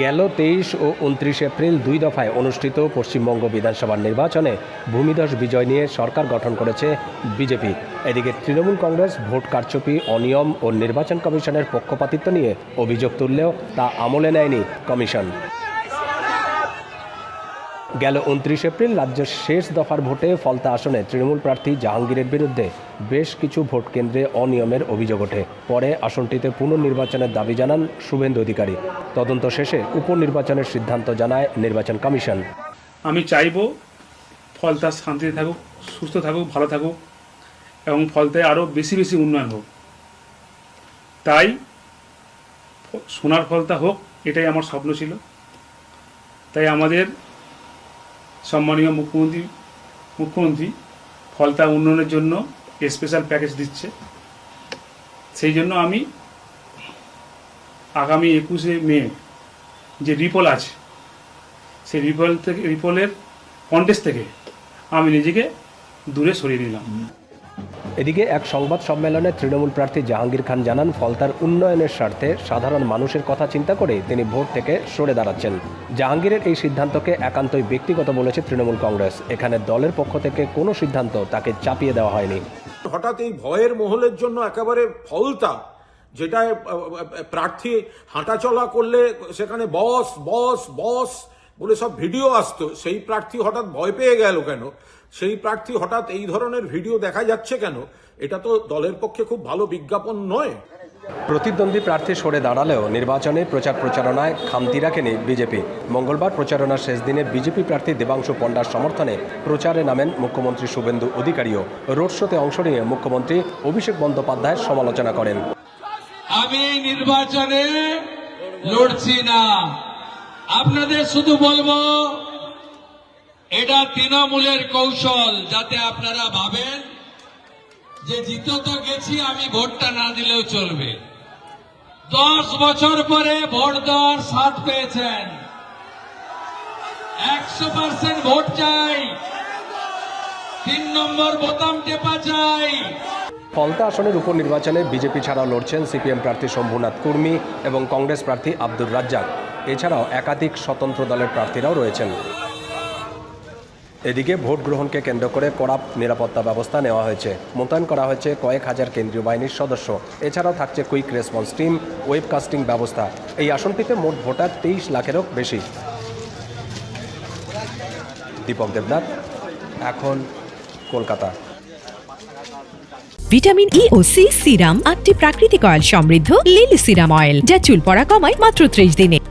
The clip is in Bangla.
গেল 23 ও 29 এপ্রিল দুই দফায় অনুষ্ঠিত পশ্চিমবঙ্গ বিধানসভার নির্বাচনে ভূমিধস বিজয় নিয়ে সরকার গঠন করেছে বিজেপি। এদিকে তৃণমূল কংগ্রেস ভোট কারচুপি, অনিয়ম ও নির্বাচন কমিশনের পক্ষপাতিত্ব নিয়ে অভিযোগ তুললেও তা আমলে নেয়নি কমিশন। গেল 29 এপ্রিল রাজ্যের শেষ দফার ভোটে ফলতা আসনে তৃণমূল প্রার্থী জাহাঙ্গীরের বিরুদ্ধে বেশ কিছু ভোট কেন্দ্রে অনিয়মের অভিযোগ ওঠে। পরে আসনটিতে পুনর্নির্বাচনের দাবি জানান শুভেন্দু অধিকারী। তদন্ত শেষে উপনির্বাচনের সিদ্ধান্ত জানায় নির্বাচন কমিশন। আমি চাইব ফলতা শান্তিতে থাকুক, সুস্থ থাকুক, ভালো থাকুক এবং ফলতায় আরও বেশি বেশি উন্নয়ন হোক। তাই সোনার ফলতা হোক, এটাই আমার স্বপ্ন ছিল। তাই আমাদের সম্মানীয় মুখ্যমন্ত্রী ফলতা উন্নয়নের জন্য স্পেশাল প্যাকেজ দিচ্ছে। সেই জন্য আমি আগামী 21শে মে যে রিপোল আছে, সেই রিপোলের কন্টেস্ট থেকে আমি নিজেকে দূরে সরিয়ে নিলাম। এদিকে এক সংবাদ সম্মেলনে তৃণমূল প্রার্থী জাহাঙ্গীর খান জানান, ফলতার উন্নয়নের স্বার্থে সাধারণ মানুষের কথা চিন্তা করে তিনি ভোট থেকে সরে দাঁড়াচ্ছেন। জাহাঙ্গীরের এই সিদ্ধান্তকে একান্তই ব্যক্তিগত বলেছে তৃণমূল কংগ্রেস। এখানে দলের পক্ষ থেকে কোনো সিদ্ধান্ত তাকে চাপিয়ে দেওয়া হয়নি। হঠাৎ এই ভয়ের মহলের জন্য একেবারে ফলতা, যেটা প্রার্থী হাঁটাচলা করলে সেখানে বস বস বস বলে সব ভিডিও আসতো, সেই প্রার্থী হঠাৎ ভয় পেয়ে গেল কেন? সেই প্রার্থী হঠাৎ এই ধরনের ভিডিও দেখা যাচ্ছে কেন? এটা তো দলের পক্ষে খুব ভালো বিজ্ঞাপন নয়। প্রতিদ্বন্দ্বী প্রার্থী সরে দাঁড়ালেও নির্বাচনে প্রচারণায় খামতি রাখেনি বিজেপি। মঙ্গলবার প্রচারণার শেষ দিনে বিজেপি প্রার্থী দেবাংশু পণ্ডার সমর্থনে প্রচারে নামেন মুখ্যমন্ত্রী শুভেন্দু অধিকারীও। রোড শোতে অংশ নিয়ে মুখ্যমন্ত্রী অভিষেক বন্দ্যোপাধ্যায়ের সমালোচনা করেন। আমি নির্বাচনে লড়ছি না, আপনাদের শুধু বলবো এটা তৃণমূলের কৌশল, যাতে আপনারা ভাবেন যে জিতে তো গেছি, আমি ভোটটা না দিলেও চলবে। 10 বছর পরে ভোট দেওয়ার স্বাদ পেয়েছেন। 100% ভোট চাই, 3 নম্বর বোতাম টেপা চাই। ফলতা আসনের উপনির্বাচনে বিজেপি ছাড়াও লড়ছেন সিপিএম প্রার্থী শম্ভুনাথ কুর্মি এবং কংগ্রেস প্রার্থী আব্দুর রাজ্জাক। এছাড়াও একাধিক স্বতন্ত্র দলের প্রার্থীরাও রয়েছেন। এদিকে ভোট গ্রহণকে কেন্দ্র করে কড়া নিরাপত্তা ব্যবস্থা নেওয়া হয়েছে। মোতায়েন করা হয়েছে কয়েক হাজার কেন্দ্রীয় বাহিনীর সদস্য। এছাড়াও থাকছে কুইক রেসপন্স টিম, ওয়েবকাস্টিং ব্যবস্থা। এই আসনটিতে মোট ভোটার 23 লাখেরও বেশি। দীপক দেবনাথ, এখন কলকাতা। ভিটামিন ই ও সি সিরাম 8টি প্রাকৃতিক অয়েল সমৃদ্ধ লিলি সিরাম অয়েল, যা চুল পড়া কমায় মাত্র 30 দিনে।